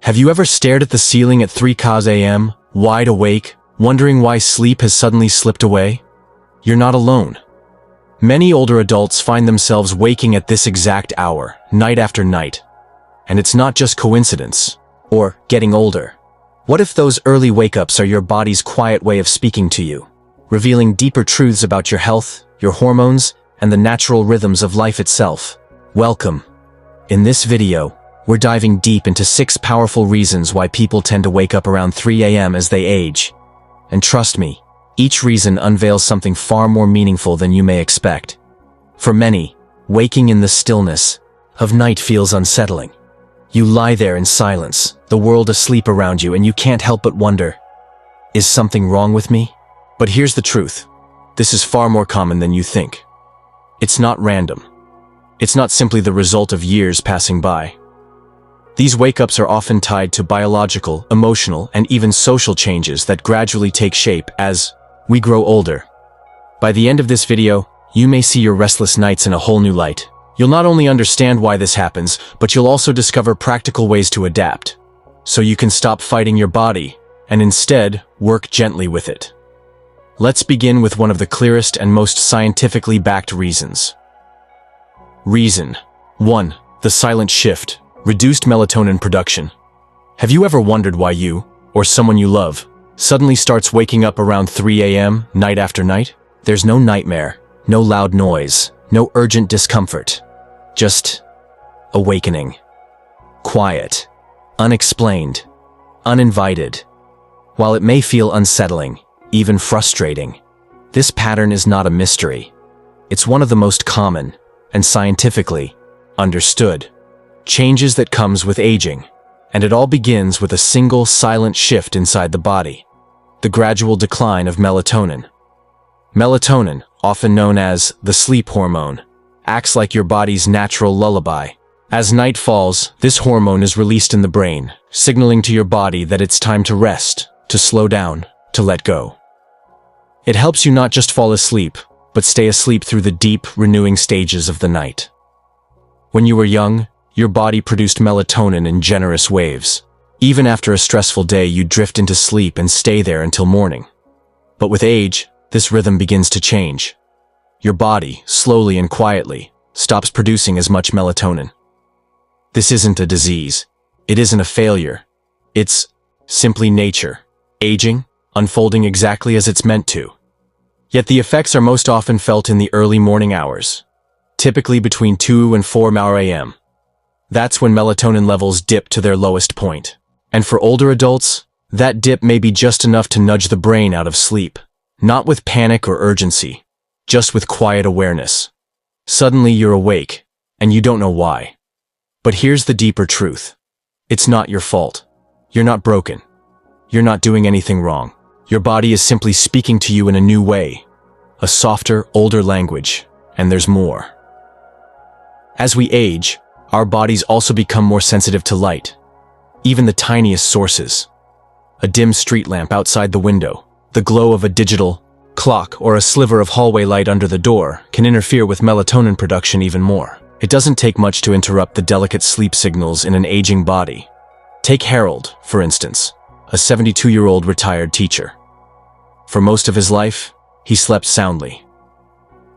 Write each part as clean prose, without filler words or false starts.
Have you ever stared at the ceiling at 3 a.m., wide awake, wondering why sleep has suddenly slipped away? You're not alone. Many older adults find themselves waking at this exact hour, night after night. And it's not just coincidence, or getting older. What if those early wake-ups are your body's quiet way of speaking to you, revealing deeper truths about your health, your hormones, and the natural rhythms of life itself? Welcome. In this video, we're diving deep into 6 powerful reasons why people tend to wake up around 3 a.m. as they age. And trust me, each reason unveils something far more meaningful than you may expect. For many, waking in the stillness of night feels unsettling. You lie there in silence, the world asleep around you, and you can't help but wonder, is something wrong with me? But here's the truth. This is far more common than you think. It's not random. It's not simply the result of years passing by. These wake-ups are often tied to biological, emotional, and even social changes that gradually take shape as we grow older. By the end of this video, you may see your restless nights in a whole new light. You'll not only understand why this happens, but you'll also discover practical ways to adapt, so you can stop fighting your body and instead work gently with it. Let's begin with one of the clearest and most scientifically backed reasons. Reason 1. The silent shift. Reduced melatonin production. Have you ever wondered why you, or someone you love, suddenly starts waking up around 3 a.m. night after night? There's no nightmare, no loud noise, no urgent discomfort. Just awakening. Quiet. Unexplained. Uninvited. While it may feel unsettling, even frustrating, this pattern is not a mystery. It's one of the most common and scientifically understood changes that comes with aging, and it all begins with a single silent shift inside the body: the gradual decline of melatonin. Melatonin, often known as the sleep hormone, acts like your body's natural lullaby. As night falls, this hormone is released in the brain, signaling to your body that it's time to rest, to slow down, to let go. It helps you not just fall asleep, but stay asleep through the deep, renewing stages of the night. When you were young, your body produced melatonin in generous waves. Even after a stressful day, you'd drift into sleep and stay there until morning. But with age, this rhythm begins to change. Your body, slowly and quietly, stops producing as much melatonin. This isn't a disease. It isn't a failure. It's simply nature, aging, unfolding exactly as it's meant to. Yet the effects are most often felt in the early morning hours, typically between 2 and 4 a.m. That's when melatonin levels dip to their lowest point. And for older adults, that dip may be just enough to nudge the brain out of sleep, not with panic or urgency, just with quiet awareness. Suddenly you're awake, and you don't know why. But here's the deeper truth. It's not your fault. You're not broken. You're not doing anything wrong. Your body is simply speaking to you in a new way, a softer, older language, and there's more. As we age, our bodies also become more sensitive to light, even the tiniest sources. A dim street lamp outside the window, the glow of a digital clock, or a sliver of hallway light under the door can interfere with melatonin production even more. It doesn't take much to interrupt the delicate sleep signals in an aging body. Take Harold, for instance, a 72-year-old retired teacher. For most of his life, he slept soundly.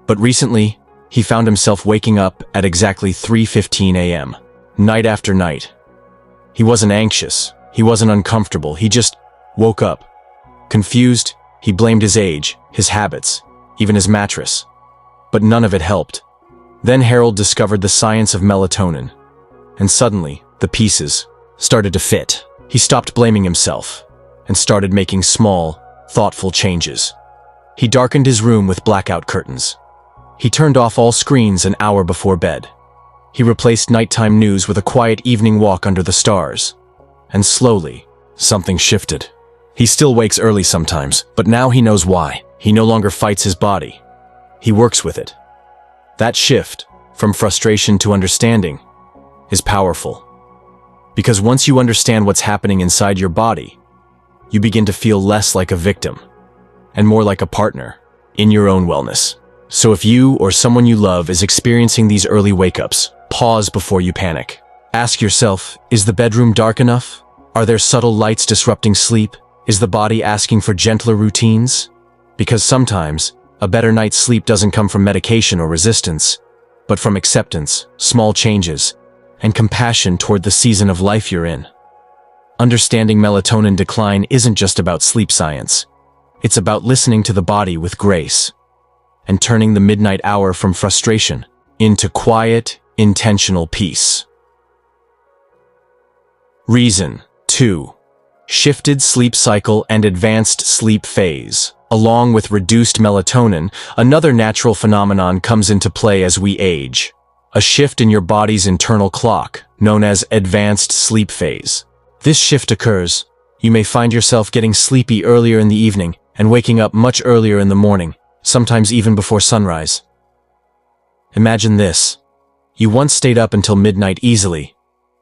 But recently, he found himself waking up at exactly 3:15 a.m., night after night. He wasn't anxious, he wasn't uncomfortable, he just woke up. Confused, he blamed his age, his habits, even his mattress. But none of it helped. Then Harold discovered the science of melatonin, and suddenly, the pieces started to fit. He stopped blaming himself, and started making small, thoughtful changes. He darkened his room with blackout curtains. He turned off all screens an hour before bed. He replaced nighttime news with a quiet evening walk under the stars. And slowly, something shifted. He still wakes early sometimes, but now he knows why. He no longer fights his body. He works with it. That shift, from frustration to understanding, is powerful. Because once you understand what's happening inside your body, you begin to feel less like a victim, and more like a partner in your own wellness. So if you or someone you love is experiencing these early wake-ups, pause before you panic. Ask yourself, is the bedroom dark enough? Are there subtle lights disrupting sleep? Is the body asking for gentler routines? Because sometimes, a better night's sleep doesn't come from medication or resistance, but from acceptance, small changes, and compassion toward the season of life you're in. Understanding melatonin decline isn't just about sleep science. It's about listening to the body with grace and turning the midnight hour from frustration into quiet, intentional peace. Reason 2. Shifted sleep cycle and advanced sleep phase. Along with reduced melatonin, another natural phenomenon comes into play as we age. A shift in your body's internal clock, known as advanced sleep phase. This shift occurs, you may find yourself getting sleepy earlier in the evening and waking up much earlier in the morning, sometimes even before sunrise. Imagine this. You once stayed up until midnight easily,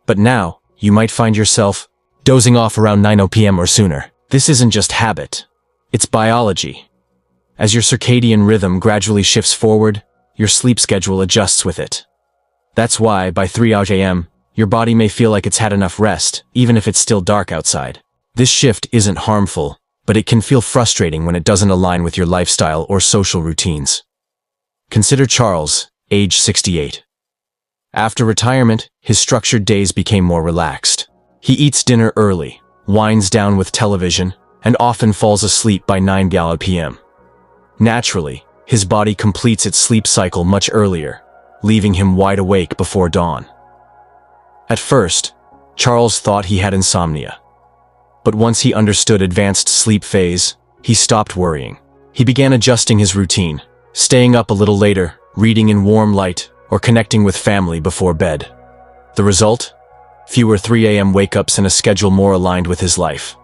but now you might find yourself dozing off around 9 p.m. or sooner. This isn't just habit. It's biology. As your circadian rhythm gradually shifts forward, your sleep schedule adjusts with it. That's why, by 3 a.m., your body may feel like it's had enough rest, even if it's still dark outside. This shift isn't harmful, but it can feel frustrating when it doesn't align with your lifestyle or social routines. Consider Charles, age 68. After retirement, his structured days became more relaxed. He eats dinner early, winds down with television, and often falls asleep by 9 p.m. Naturally, his body completes its sleep cycle much earlier, leaving him wide awake before dawn. At first, Charles thought he had insomnia. But once he understood advanced sleep phase, he stopped worrying. He began adjusting his routine, staying up a little later, reading in warm light, or connecting with family before bed. The result? Fewer 3 a.m. wake-ups and a schedule more aligned with his life.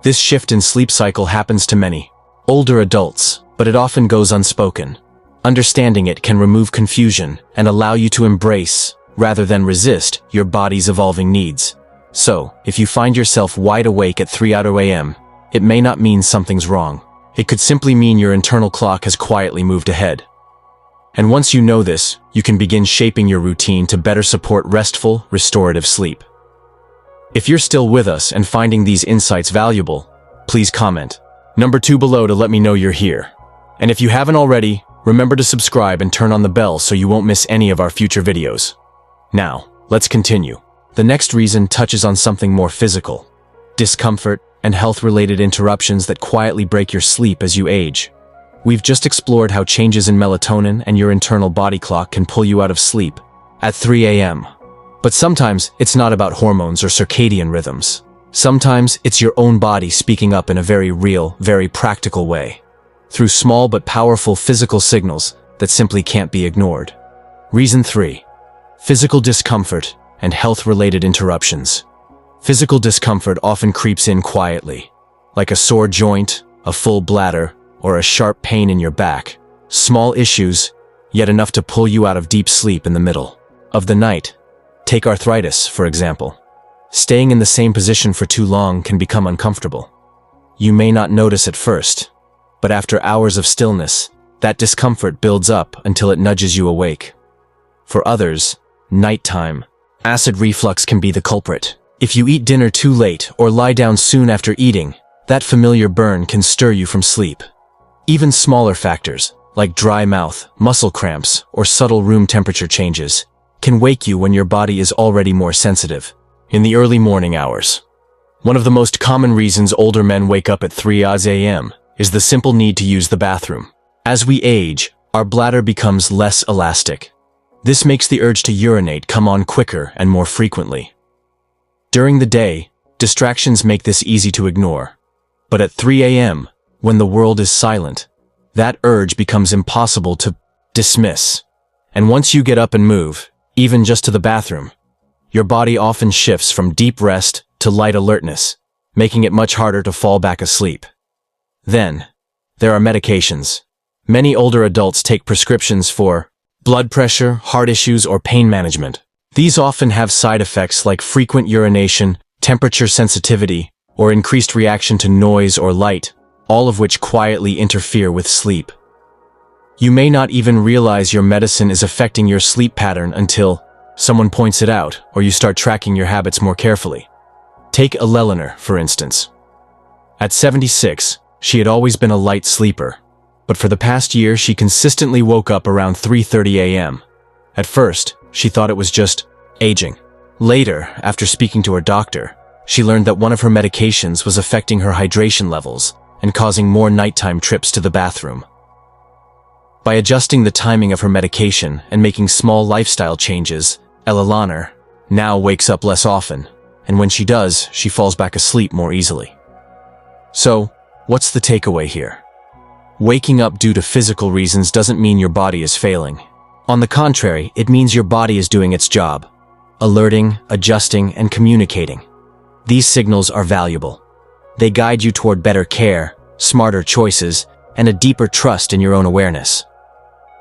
This shift in sleep cycle happens to many older adults, but it often goes unspoken. Understanding it can remove confusion and allow you to embrace, rather than resist, your body's evolving needs. So, if you find yourself wide awake at 3 a.m., it may not mean something's wrong. It could simply mean your internal clock has quietly moved ahead. And once you know this, you can begin shaping your routine to better support restful, restorative sleep. If you're still with us and finding these insights valuable, please comment number 2 below to let me know you're here. And if you haven't already, remember to subscribe and turn on the bell so you won't miss any of our future videos. Now, let's continue. The next reason touches on something more physical: discomfort and health-related interruptions that quietly break your sleep as you age. We've just explored how changes in melatonin and your internal body clock can pull you out of sleep at 3 a.m. But sometimes it's not about hormones or circadian rhythms. Sometimes it's your own body speaking up in a very real, very practical way, through small but powerful physical signals that simply can't be ignored. Reason 3. Physical discomfort and health-related interruptions. Physical discomfort often creeps in quietly, like a sore joint, a full bladder, or a sharp pain in your back. Small issues, yet enough to pull you out of deep sleep in the middle of the night. Take arthritis, for example. Staying in the same position for too long can become uncomfortable. You may not notice at first, but after hours of stillness, that discomfort builds up until it nudges you awake. For others, nighttime, acid reflux can be the culprit. If you eat dinner too late or lie down soon after eating, that familiar burn can stir you from sleep. Even smaller factors, like dry mouth, muscle cramps, or subtle room temperature changes, can wake you when your body is already more sensitive. In the early morning hours, one of the most common reasons older men wake up at 3 a.m. is the simple need to use the bathroom. As we age, our bladder becomes less elastic. This makes the urge to urinate come on quicker and more frequently. During the day, distractions make this easy to ignore. But at 3 a.m., when the world is silent, that urge becomes impossible to dismiss. And once you get up and move, even just to the bathroom, your body often shifts from deep rest to light alertness, making it much harder to fall back asleep. Then, there are medications. Many older adults take prescriptions for blood pressure, heart issues, or pain management. These often have side effects like frequent urination, temperature sensitivity, or increased reaction to noise or light, all of which quietly interfere with sleep. You may not even realize your medicine is affecting your sleep pattern until someone points it out or you start tracking your habits more carefully. Take Eleanor, for instance. At 76, she had always been a light sleeper, but for the past year she consistently woke up around 3:30 a.m. At first, she thought it was just aging. Later, after speaking to her doctor, she learned that one of her medications was affecting her hydration levels and causing more nighttime trips to the bathroom. By adjusting the timing of her medication and making small lifestyle changes, Eleanor now wakes up less often, and when she does, she falls back asleep more easily. So, what's the takeaway here? Waking up due to physical reasons doesn't mean your body is failing. On the contrary, it means your body is doing its job, alerting, adjusting, and communicating. These signals are valuable. They guide you toward better care, smarter choices, and a deeper trust in your own awareness.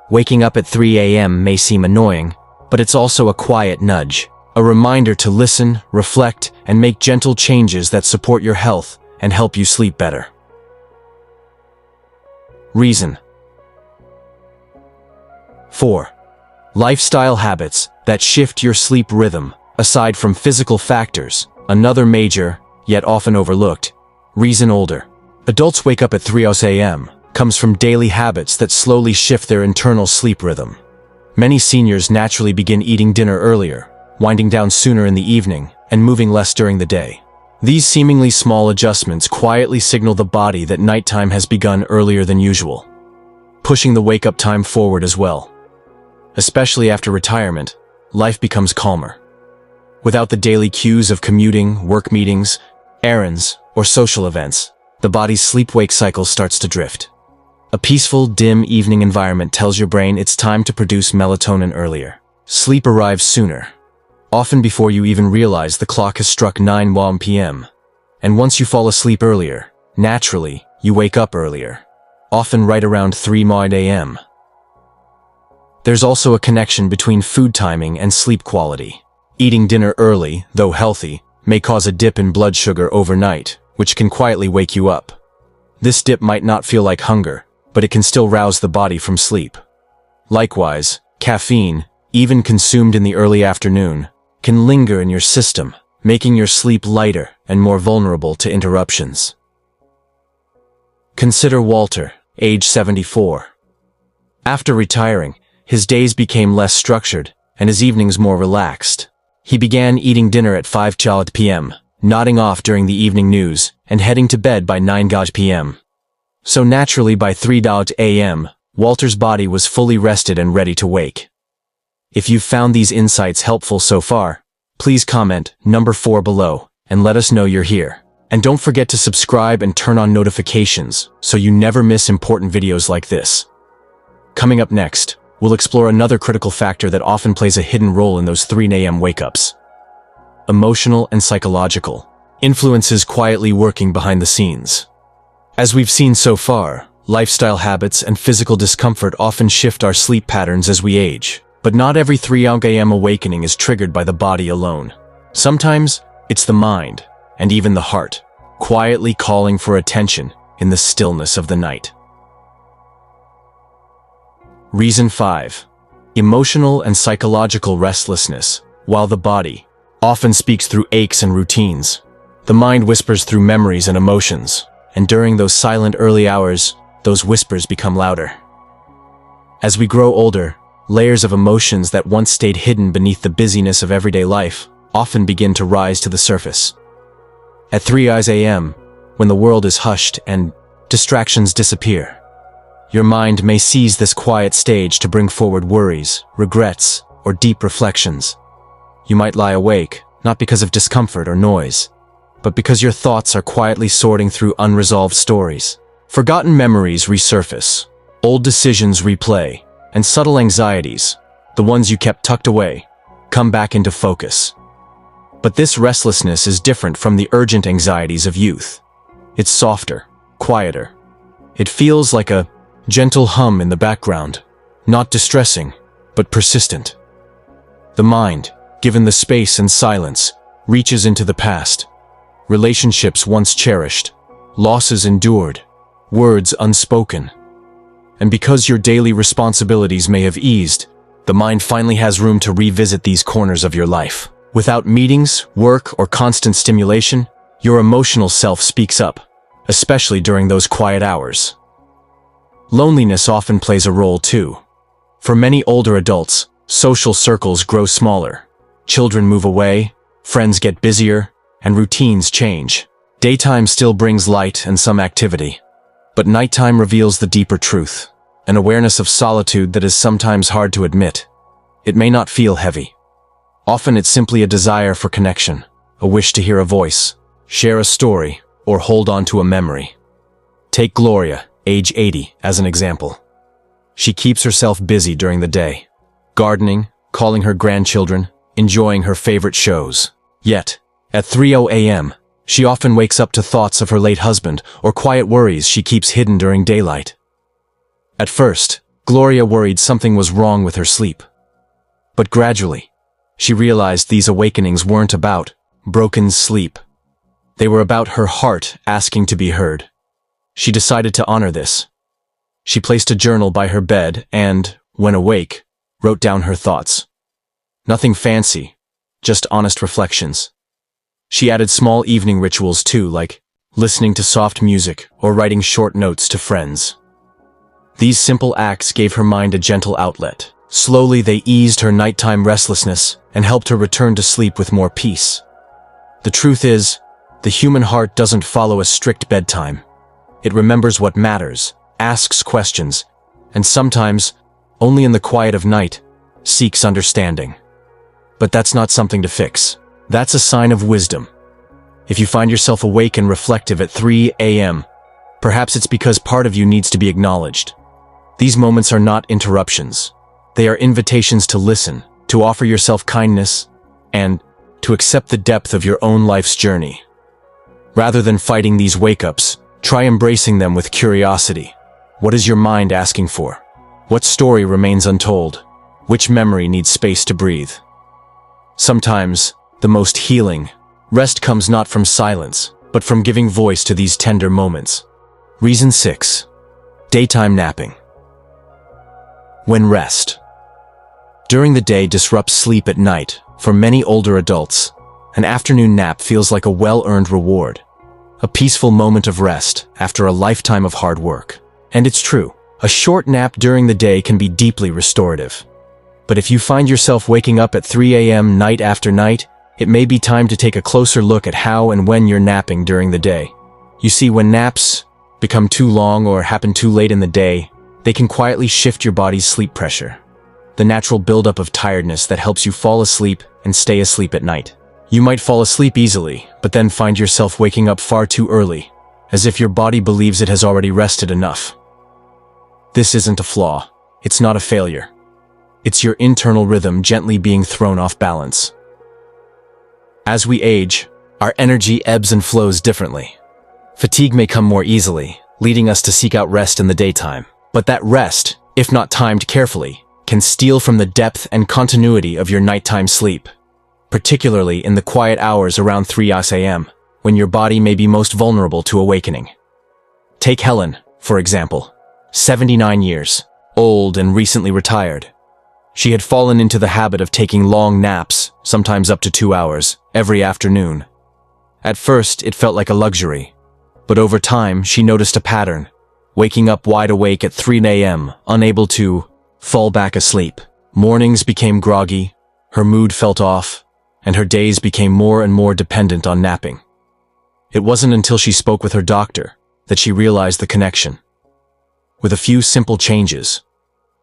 Waking up at 3 a.m. may seem annoying, but it's also a quiet nudge, a reminder to listen, reflect, and make gentle changes that support your health and help you sleep better. Reason. 4. Lifestyle habits that shift your sleep rhythm. Aside from physical factors, another major, yet often overlooked, reason older adults wake up at 3 a.m. comes from daily habits that slowly shift their internal sleep rhythm. Many seniors naturally begin eating dinner earlier, winding down sooner in the evening, and moving less during the day. These seemingly small adjustments quietly signal the body that nighttime has begun earlier than usual, pushing the wake-up time forward as well. Especially after retirement, life becomes calmer. Without the daily cues of commuting, work meetings, errands, or social events, the body's sleep-wake cycle starts to drift. A peaceful, dim evening environment tells your brain it's time to produce melatonin earlier. Sleep arrives sooner, often before you even realize the clock has struck 9 p.m. And once you fall asleep earlier, naturally, you wake up earlier, often right around 3 a.m. There's also a connection between food timing and sleep quality. Eating dinner early, though healthy, may cause a dip in blood sugar overnight, which can quietly wake you up. This dip might not feel like hunger, but it can still rouse the body from sleep. Likewise, caffeine, even consumed in the early afternoon, can linger in your system, making your sleep lighter and more vulnerable to interruptions. Consider Walter, age 74. After retiring, his days became less structured and his evenings more relaxed. He began eating dinner at 5 p.m., nodding off during the evening news, and heading to bed by 9 p.m. So naturally by 3 a.m., Walter's body was fully rested and ready to wake. If you've found these insights helpful so far, please comment number 4 below and let us know you're here. And don't forget to subscribe and turn on notifications so you never miss important videos like this. Coming up next, we'll explore another critical factor that often plays a hidden role in those 3 a.m. wake-ups. Emotional and psychological influences quietly working behind the scenes. As we've seen so far, lifestyle habits and physical discomfort often shift our sleep patterns as we age. But not every 3 a.m. awakening is triggered by the body alone. Sometimes, it's the mind, and even the heart, quietly calling for attention in the stillness of the night. Reason 5. Emotional and psychological restlessness. While the body often speaks through aches and routines, the mind whispers through memories and emotions, and during those silent early hours, those whispers become louder. As we grow older, layers of emotions that once stayed hidden beneath the busyness of everyday life often begin to rise to the surface. At 3 a.m., when the world is hushed and distractions disappear, your mind may seize this quiet stage to bring forward worries, regrets, or deep reflections. You might lie awake, not because of discomfort or noise, but because your thoughts are quietly sorting through unresolved stories. Forgotten memories resurface, old decisions replay, and subtle anxieties, the ones you kept tucked away, come back into focus. But this restlessness is different from the urgent anxieties of youth. It's softer, quieter. It feels like a gentle hum in the background, not distressing, but persistent. The mind, given the space and silence, reaches into the past. Relationships once cherished, losses endured, words unspoken. And because your daily responsibilities may have eased, the mind finally has room to revisit these corners of your life. Without meetings, work, or constant stimulation, your emotional self speaks up, especially during those quiet hours. Loneliness often plays a role too. For many older adults, social circles grow smaller. Children move away, friends get busier, and routines change. Daytime still brings light and some activity, but nighttime reveals the deeper truth, an awareness of solitude that is sometimes hard to admit. It may not feel heavy. Often it's simply a desire for connection, a wish to hear a voice, share a story, or hold on to a memory. Take Gloria, age 80, as an example. She keeps herself busy during the day, gardening, calling her grandchildren, enjoying her favorite shows. Yet, at 3:00 a.m., she often wakes up to thoughts of her late husband or quiet worries she keeps hidden during daylight. At first, Gloria worried something was wrong with her sleep. But gradually, she realized these awakenings weren't about broken sleep. They were about her heart asking to be heard. She decided to honor this. She placed a journal by her bed and, when awake, wrote down her thoughts. Nothing fancy, just honest reflections. She added small evening rituals too, like listening to soft music or writing short notes to friends. These simple acts gave her mind a gentle outlet. Slowly they eased her nighttime restlessness and helped her return to sleep with more peace. The truth is, the human heart doesn't follow a strict bedtime. It remembers what matters, asks questions, and sometimes, only in the quiet of night, seeks understanding. But that's not something to fix. That's a sign of wisdom. If you find yourself awake and reflective at 3 a.m., perhaps it's because part of you needs to be acknowledged. These moments are not interruptions. They are invitations to listen, to offer yourself kindness, and to accept the depth of your own life's journey. Rather than fighting these wake-ups, try embracing them with curiosity. What is your mind asking for? What story remains untold? Which memory needs space to breathe? Sometimes, the most healing rest comes not from silence, but from giving voice to these tender moments. Reason 6. Daytime napping. When rest during the day disrupts sleep at night, for many older adults, an afternoon nap feels like a well-earned reward. A peaceful moment of rest after a lifetime of hard work. And it's true, a short nap during the day can be deeply restorative. But if you find yourself waking up at 3 a.m. night after night, it may be time to take a closer look at how and when you're napping during the day. You see, when naps become too long or happen too late in the day, they can quietly shift your body's sleep pressure. The natural buildup of tiredness that helps you fall asleep and stay asleep at night. You might fall asleep easily, but then find yourself waking up far too early, as if your body believes it has already rested enough. This isn't a flaw. It's not a failure. It's your internal rhythm gently being thrown off balance. As we age, our energy ebbs and flows differently. Fatigue may come more easily, leading us to seek out rest in the daytime. But that rest, if not timed carefully, can steal from the depth and continuity of your nighttime sleep, particularly in the quiet hours around 3 a.m., when your body may be most vulnerable to awakening. Take Helen, for example, 79 years, old and recently retired. She had fallen into the habit of taking long naps, sometimes up to 2 hours, every afternoon. At first, it felt like a luxury, but over time, she noticed a pattern, waking up wide awake at 3 a.m., unable to fall back asleep. Mornings became groggy, her mood felt off, and her days became more and more dependent on napping. It wasn't until she spoke with her doctor that she realized the connection. With a few simple changes,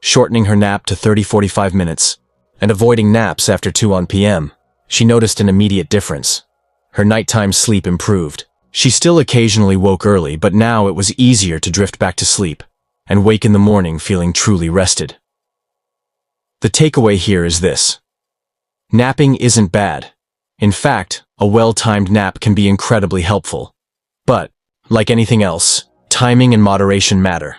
shortening her nap to 30-45 minutes, and avoiding naps after 2 p.m., she noticed an immediate difference. Her nighttime sleep improved. She still occasionally woke early, but now it was easier to drift back to sleep and wake in the morning feeling truly rested. The takeaway here is this. Napping isn't bad. In fact, a well-timed nap can be incredibly helpful. But, like anything else, timing and moderation matter.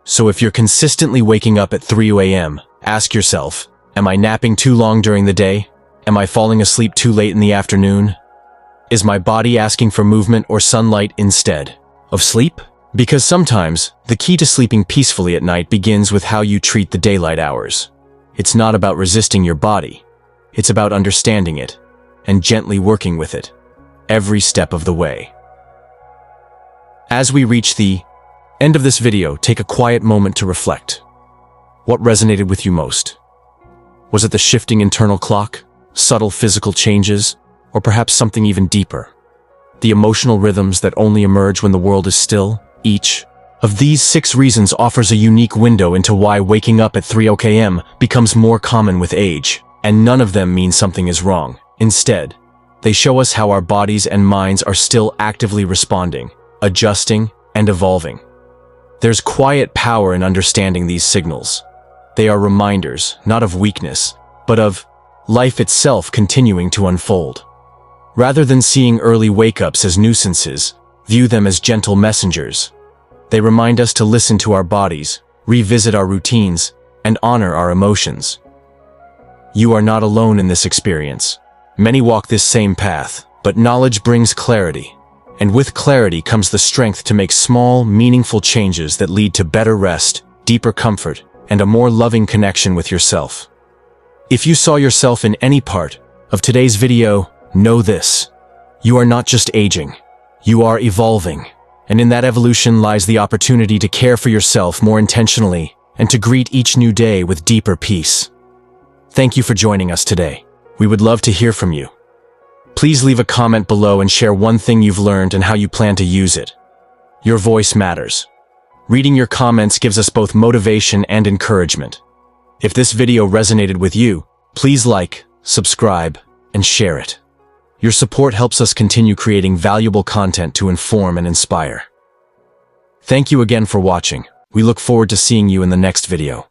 So if you're consistently waking up at 3 a.m., ask yourself, am I napping too long during the day? Am I falling asleep too late in the afternoon? Is my body asking for movement or sunlight instead of sleep? Because sometimes, the key to sleeping peacefully at night begins with how you treat the daylight hours. It's not about resisting your body. It's about understanding it, and gently working with it, every step of the way. As we reach the end of this video, take a quiet moment to reflect. What resonated with you most? Was it the shifting internal clock, subtle physical changes, or perhaps something even deeper? The emotional rhythms that only emerge when the world is still? Each of these 6 reasons offers a unique window into why waking up at 3 a.m. becomes more common with age, and none of them mean something is wrong. Instead, they show us how our bodies and minds are still actively responding, adjusting, and evolving. There's quiet power in understanding these signals. They are reminders, not of weakness, but of life itself continuing to unfold. Rather than seeing early wake-ups as nuisances, view them as gentle messengers. They remind us to listen to our bodies, revisit our routines, and honor our emotions. You are not alone in this experience. Many walk this same path, but knowledge brings clarity. And with clarity comes the strength to make small, meaningful changes that lead to better rest, deeper comfort, and a more loving connection with yourself. If you saw yourself in any part of today's video, know this: you are not just aging, you are evolving. And in that evolution lies the opportunity to care for yourself more intentionally and to greet each new day with deeper peace. Thank you for joining us today. We would love to hear from you. Please leave a comment below and share one thing you've learned and how you plan to use it. Your voice matters. Reading your comments gives us both motivation and encouragement. If this video resonated with you, please like, subscribe, and share it. Your support helps us continue creating valuable content to inform and inspire. Thank you again for watching. We look forward to seeing you in the next video.